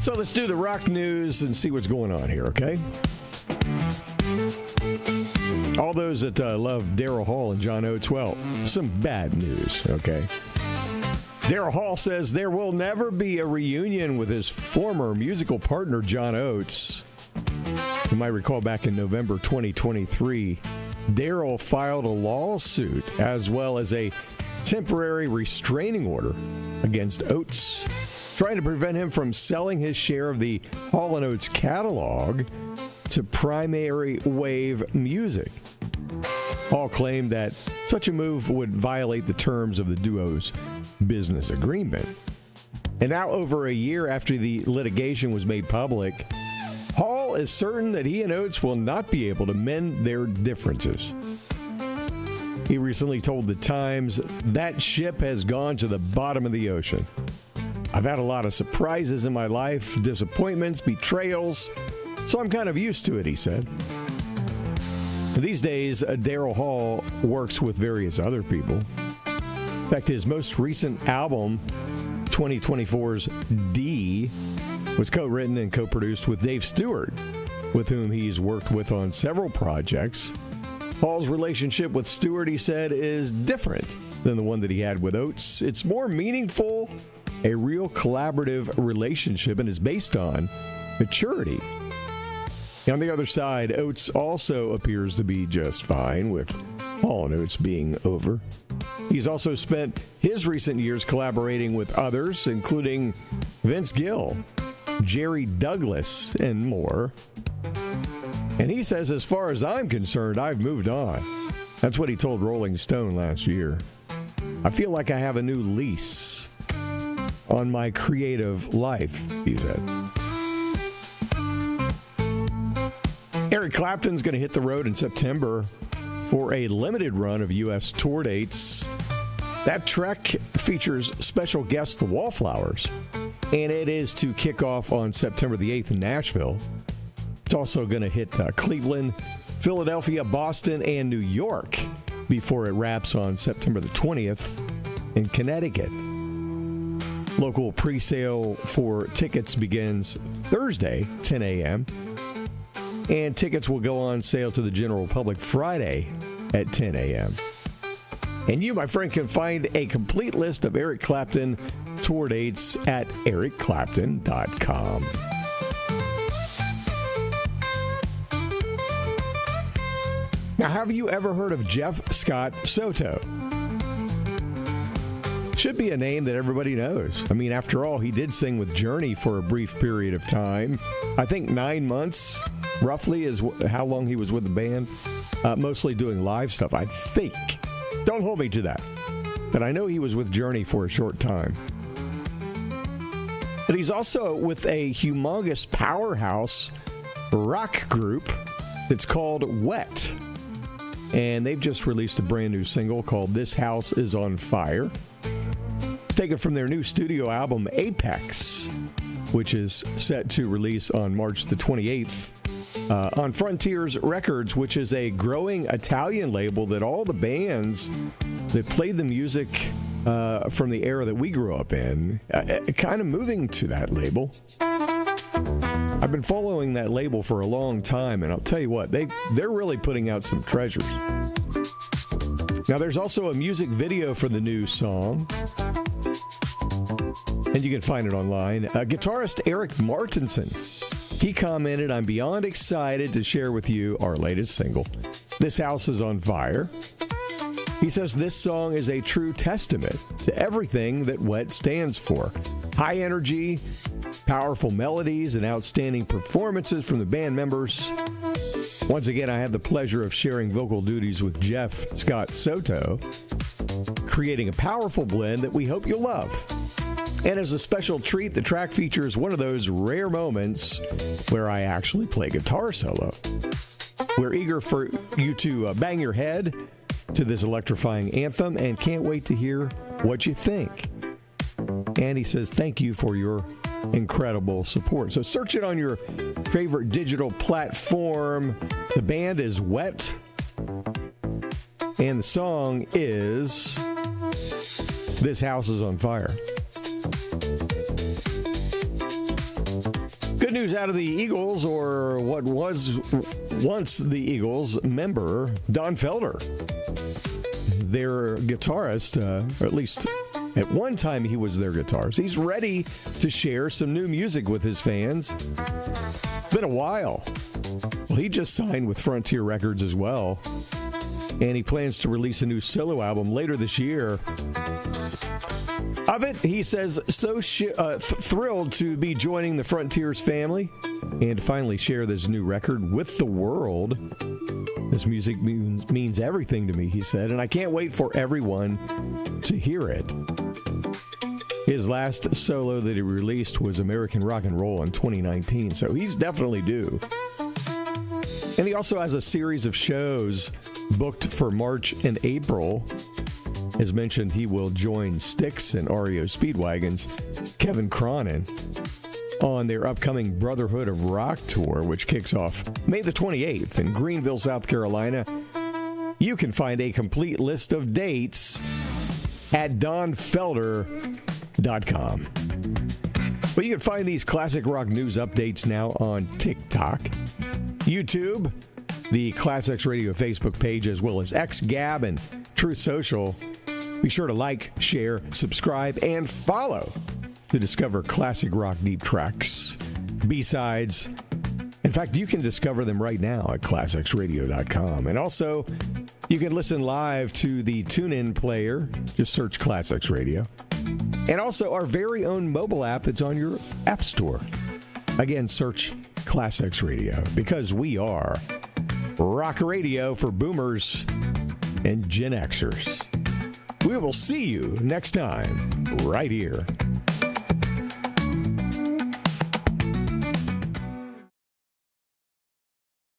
So let's do the rock news and see what's going on here, okay? All those that love Daryl Hall and John Oates, well, some bad news, okay? Daryl Hall says there will never be a reunion with his former musical partner, John Oates. You might recall back in November 2023, Daryl filed a lawsuit as well as a temporary restraining order against Oates, trying to prevent him from selling his share of the Hall & Oates catalog to Primary Wave Music. Hall claimed that such a move would violate the terms of the duo's business agreement. And now, over a year after the litigation was made public, Hall is certain that he and Oates will not be able to mend their differences. He recently told The Times, "That ship has gone to the bottom of the ocean. I've had a lot of surprises in my life, disappointments, betrayals, so I'm kind of used to it," he said. These days, Daryl Hall works with various other people. In fact, his most recent album, 2024's D, was co-written and co-produced with Dave Stewart, with whom he's worked with on several projects. Hall's relationship with Stewart, he said, is different than the one that he had with Oates. It's more meaningful, a real collaborative relationship, and is based on maturity. On the other side, Oates also appears to be just fine with Hall & Oates being over. He's also spent his recent years collaborating with others, including Vince Gill, Jerry Douglas, and more. And he says, "As far as I'm concerned, I've moved on." That's what he told Rolling Stone last year. "I feel like I have a new lease on my creative life," he said. Eric Clapton's going to hit the road in September for a limited run of U.S. tour dates. That trek features special guest The Wallflowers, and it is to kick off on September the 8th in Nashville. It's also going to hit Cleveland, Philadelphia, Boston, and New York before it wraps on September the 20th in Connecticut. Local pre-sale for tickets begins Thursday, 10 a.m., and tickets will go on sale to the general public Friday at 10 a.m. And you, my friend, can find a complete list of Eric Clapton tour dates at ericclapton.com. Now, have you ever heard of Jeff Scott Soto? Should be a name that everybody knows. I mean, after all, he did sing with Journey for a brief period of time. I think 9 months, roughly, is how long he was with the band. Mostly doing live stuff, I think. Don't hold me to that. But I know he was with Journey for a short time. But he's also with a humongous powerhouse rock group that's called Wet. And they've just released a brand new single called This House Is on Fire. It's taken from their new studio album, Apex, which is set to release on March the 28th on Frontiers Records, which is a growing Italian label that all the bands that played the music from the era that we grew up in, kind of moving to that label. I've been following that label for a long time, and I'll tell you what, they're really putting out some treasures. Now, there's also a music video for the new song, and you can find it online. Guitarist Eric Martinson, he commented, "I'm beyond excited to share with you our latest single, This House Is on Fire." He says this song is a true testament to everything that Wet stands for. High energy, powerful melodies, and outstanding performances from the band members. Once again, I have the pleasure of sharing vocal duties with Jeff Scott Soto, creating a powerful blend that we hope you'll love. And as a special treat, the track features one of those rare moments where I actually play guitar solo. We're eager for you to bang your head to this electrifying anthem and can't wait to hear what you think. And he says thank you for your incredible support. So search it on your favorite digital platform. The band is Wet, And the song is This House is on Fire. Good news out of the Eagles, or what was once the Eagles, member Don Felder. Their guitarist, or at least at one time he was their guitarist. He's ready to share some new music with his fans. It's been a while. Well, he just signed with Frontier Records as well, and he plans to release a new solo album later this year. Of it, he says, thrilled to be joining the Frontiers family and to finally share this new record with the world. This music means everything to me, he said, and I can't wait for everyone to hear it. His last solo that he released was American Rock and Roll in 2019, so he's definitely due. And he also has a series of shows booked for March and April. As mentioned, he will join Styx and REO Speedwagon's Kevin Cronin on their upcoming Brotherhood of Rock tour, which kicks off May the 28th in Greenville, South Carolina. You can find a complete list of dates at donfelder.com. But you can find these classic rock news updates now on TikTok, YouTube, the ClassX Radio Facebook page, as well as X, Gab, and Truth Social. Be sure to like, share, subscribe, and follow to discover classic rock deep tracks, B-sides. In fact, you can discover them right now at ClassXradio.com. And also, you can listen live to the TuneIn player. Just search ClassX Radio. And also our very own mobile app that's on your app store. Again, search ClassX Radio, because we are rock radio for boomers and Gen Xers. We will see you next time right here